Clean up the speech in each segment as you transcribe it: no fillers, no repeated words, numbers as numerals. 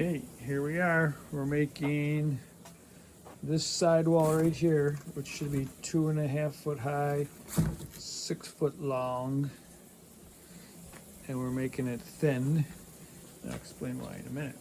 Okay, here we are. We're making this sidewall right here, which should be 2.5 foot high, 6 foot long, and we're making it thin. I'll explain why in a minute.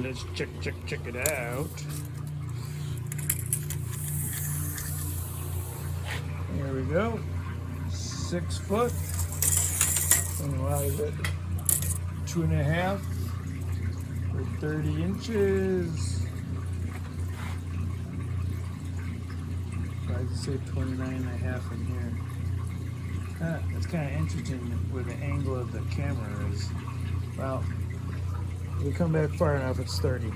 Let's check it out. There we go. 6 foot. And why is it 2.5 for 30 inches? I'd say 29.5 in here. That's kind of interesting where the angle of the camera is. Well, if we come back far enough, it's 30.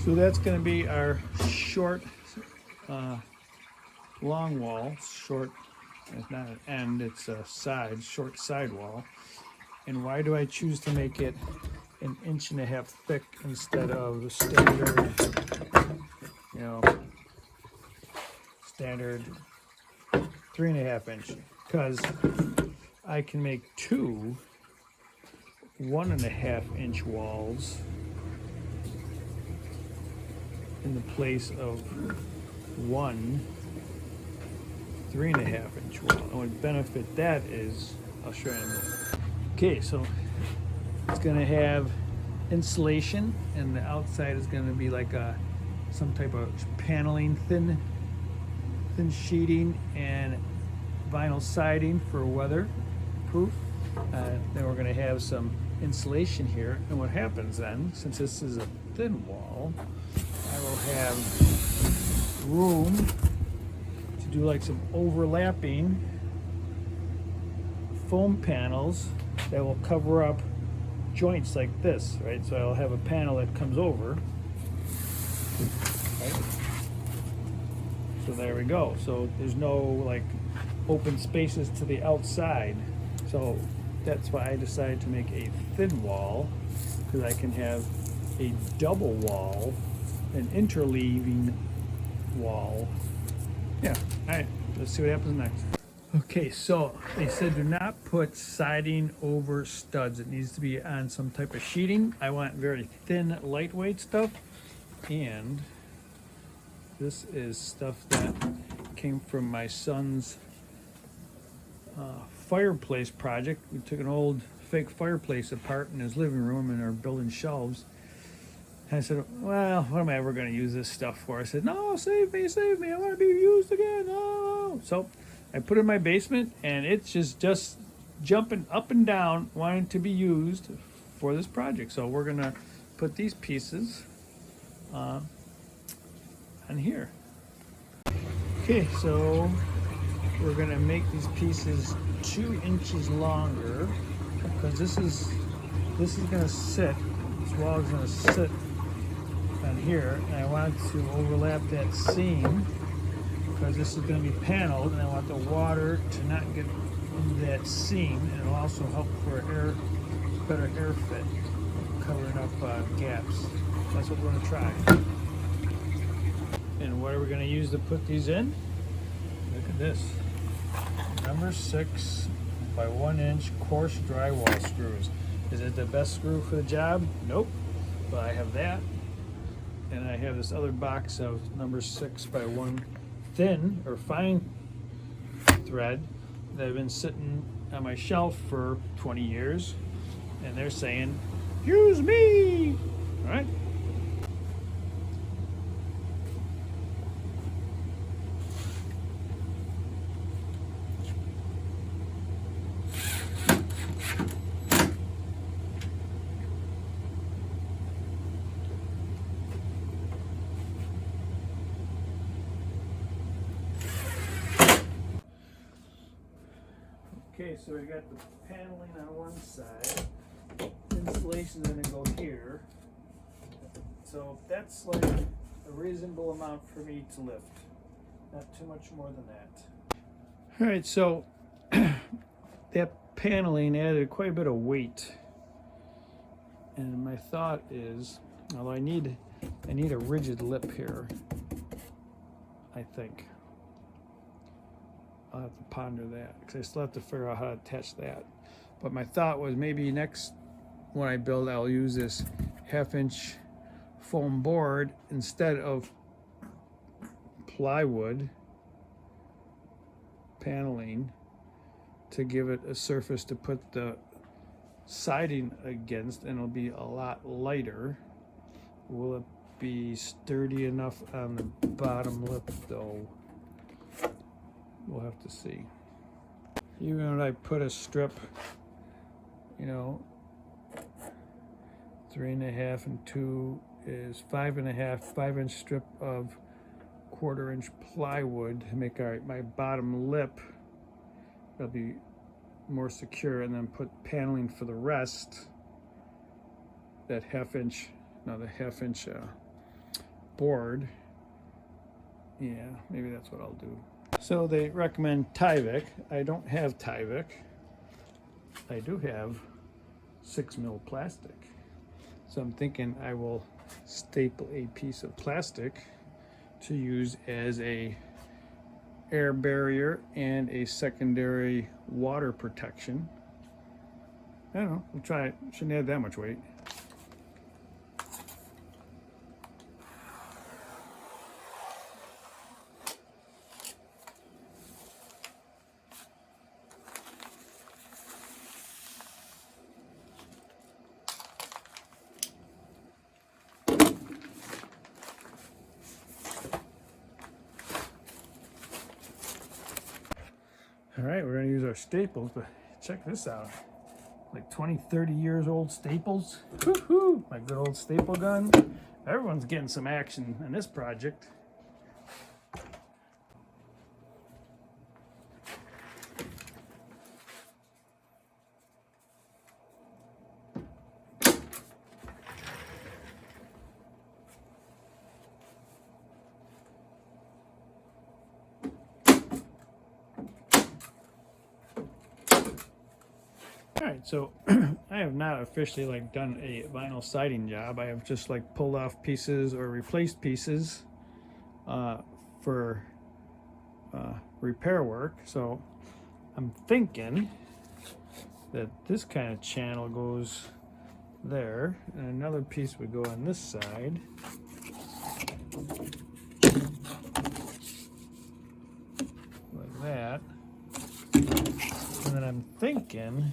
So that's going to be our short, long wall. Short, it's not an end, it's a side, short side wall. And why do I choose to make it 1.5 inches thick instead of the standard, standard 3.5 inch? Because I can make two 1.5 inch walls in the place of one 3.5 inch wall. And what benefit that is, I'll show you in a minute. Okay, so it's going to have insulation, and the outside is going to be like some type of paneling, thin sheeting, and vinyl siding for weatherproof. Then we're going to have some insulation here, and what happens then, since this is a thin wall, I will have room to do like some overlapping foam panels that will cover up joints like this, right? So I'll have a panel that comes over, right? So there we go. So there's no like open spaces to the outside. So that's why I decided to make a thin wall, because I can have a double wall, an interleaving wall. Yeah, all right, let's see what happens next. Okay, so they said do not put siding over studs. It needs to be on some type of sheeting. I want very thin, lightweight stuff. And this is stuff that came from my son's fireplace project. We took an old fake fireplace apart in his living room and are building shelves. And I said, well, what am I ever going to use this stuff for? I said, no, save me, I want to be used again. No. So I put it in my basement, and it's just jumping up and down, wanting to be used for this project. So we're going to put these pieces on here. Okay, so we're going to make these pieces 2 inches longer, because this is going to sit, this wall is going to sit on here, and I want to overlap that seam because this is going to be paneled, and I want the water to not get into that seam, and it'll also help for better air fit, covering up gaps. That's what we're going to try. And what are we going to use to put these in? Look at this. Number 6 by 1 inch coarse drywall screws. Is it the best screw for the job? Nope. But I have that. And I have this other box of number 6 by 1 thin or fine thread that I've been sitting on my shelf for 20 years. And they're saying, use me! All right. Okay, so we got the paneling on one side. Insulation's gonna go here. So that's like a reasonable amount for me to lift. Not too much more than that. All right, so that paneling added quite a bit of weight. And my thought is, although I need a rigid lip here, I think. I'll have to ponder that because I still have to figure out how to attach that. But my thought was maybe next when I build, I'll use this 1/2-inch foam board instead of plywood paneling to give it a surface to put the siding against, and it'll be a lot lighter. Will it be sturdy enough on the bottom lip though? We'll have to see. Even when I put a strip, 3.5 and 2 is 5.5, 5-inch strip of 1/4-inch plywood to make my bottom lip. It'll be more secure, and then put paneling for the rest. That 1/2-inch board. Yeah, maybe that's what I'll do. So they recommend Tyvek. I don't have Tyvek. I do have 6mm plastic. So I'm thinking I will staple a piece of plastic to use as a air barrier and a secondary water protection. I don't know, we'll try it. Shouldn't add that much weight. All right, we're gonna use our staples, but check this out. Like 20, 30 years old staples. Woohoo! My good old staple gun. Everyone's getting some action in this project. Alright, so I have not officially done a vinyl siding job. I have just pulled off pieces or replaced pieces for repair work. So I'm thinking that this kind of channel goes there, and another piece would go on this side. Like that. And then I'm thinking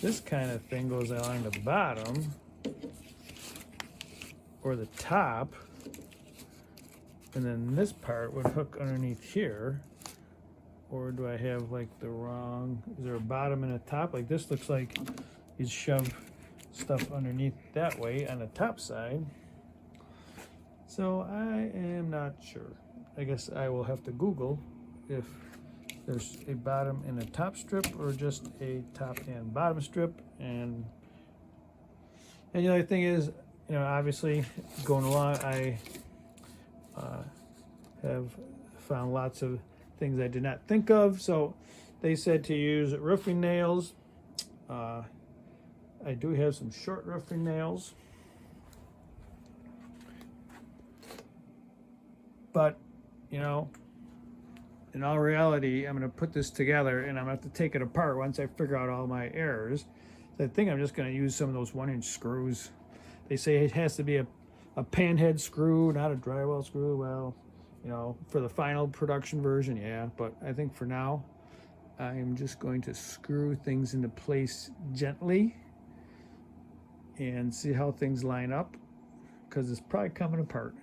this kind of thing goes along the bottom or the top, and then this part would hook underneath here. Or do I have the wrong, is there a bottom and a top? This looks like you'd shove stuff underneath that way on the top side. So I am not sure. I guess I will have to Google if there's a bottom and a top strip or just a top and bottom strip. And the other thing is, obviously going along, I have found lots of things I did not think of. So they said to use roofing nails. I do have some short roofing nails, but in all reality, I'm going to put this together and I'm going to have to take it apart once I figure out all my errors. So I think I'm just going to use some of those 1-inch screws. They say it has to be a panhead screw, not a drywall screw. Well, for the final production version, yeah. But I think for now, I'm just going to screw things into place gently and see how things line up, because it's probably coming apart.